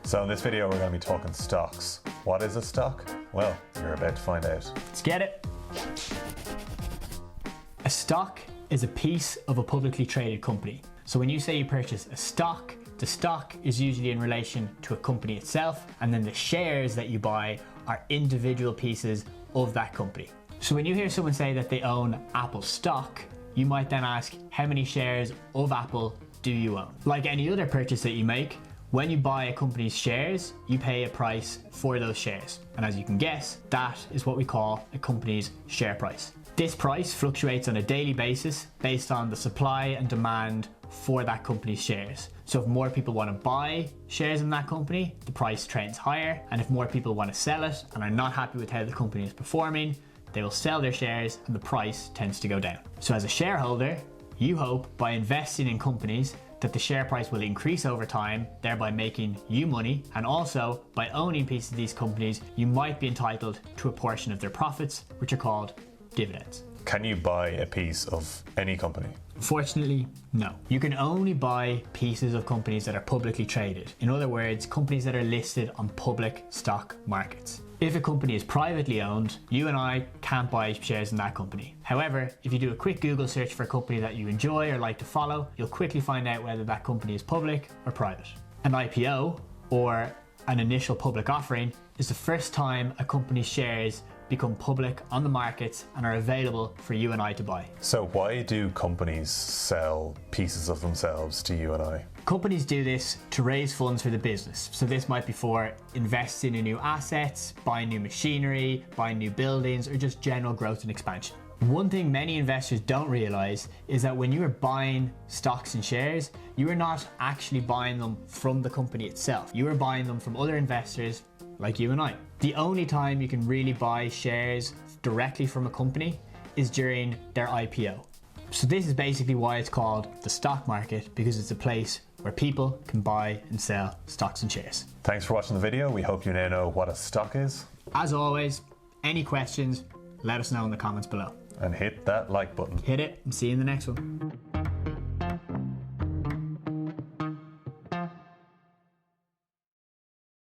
So in this video we're going to be talking stocks. What is a stock? Well, you're about to find out. Let's get it. A stock is a piece of a publicly traded company. So when you say you purchase a stock, the stock is usually in relation to a company itself, and then the shares that you buy are individual pieces of that company. So when you hear someone say that they own Apple stock, you might then ask, how many shares of Apple do you own? Like any other purchase that you make, when you buy a company's shares, you pay a price for those shares. And as you can guess, that is what we call a company's share price. This price fluctuates on a daily basis based on the supply and demand for that company's shares. So if more people want to buy shares in that company, the price trends higher. And if more people want to sell it and are not happy with how the company is performing, they will sell their shares and the price tends to go down. So as a shareholder, you hope by investing in companies that the share price will increase over time, thereby making you money. And also by owning pieces of these companies, you might be entitled to a portion of their profits, which are called dividends. Can you buy a piece of any company? Unfortunately, no. You can only buy pieces of companies that are publicly traded. In other words, companies that are listed on public stock markets. If a company is privately owned, you and I can't buy shares in that company. However, if you do a quick Google search for a company that you enjoy or like to follow, you'll quickly find out whether that company is public or private. An IPO, or an initial public offering, is the first time a company's shares become public on the markets and are available for you and I to buy. So why do companies sell pieces of themselves to you and I? Companies do this to raise funds for the business. So this might be for investing in new assets, buying new machinery, buying new buildings, or just general growth and expansion. One thing many investors don't realize is that when you are buying stocks and shares, you are not actually buying them from the company itself. You are buying them from other investors like you and I. The only time you can really buy shares directly from a company is during their IPO. So this is basically why it's called the stock market, because it's a place where people can buy and sell stocks and shares. Thanks for watching the video. We hope you now know what a stock is. As always, any questions, let us know in the comments below. And hit that like button. Hit it and see you in the next one.